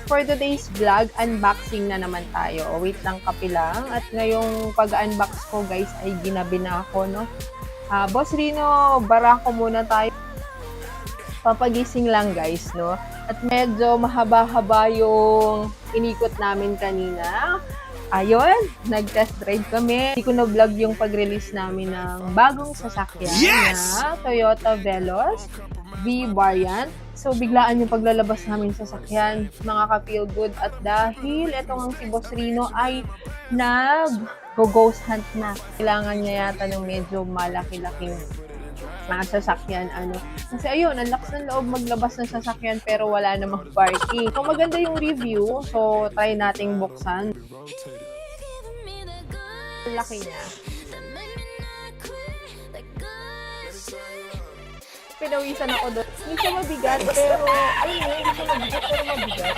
for today's vlog, unboxing na naman tayo. Wait lang, kape lang. At ngayong pag-unbox ko guys ay ginabi na ako, no? Boss Rino, barako muna tayo. Papagising lang guys, no? At medyo mahaba-haba yung inikot namin kanina. Ayun, nag-test drive kami. Hindi ko na-vlog yung pag-release namin ng bagong sasakyan na Toyota Veloz V variant. So, biglaan yung paglalabas namin sa sasakyan, mga ka-feel good. At dahil itong ang si Boss Rino ay nag-ghost hunt na. Kailangan niya yata ng medyo malaki-laking sasakyan, Kasi ayun, ang lakas ng loob maglabas ng sasakyan pero wala namang parking. So, maganda yung review. So, try nating buksan. Laki niya. Pinawisan ako doon. Hindi siya mabigat, pero, ayun, hindi siya mabigat, pero mabigat.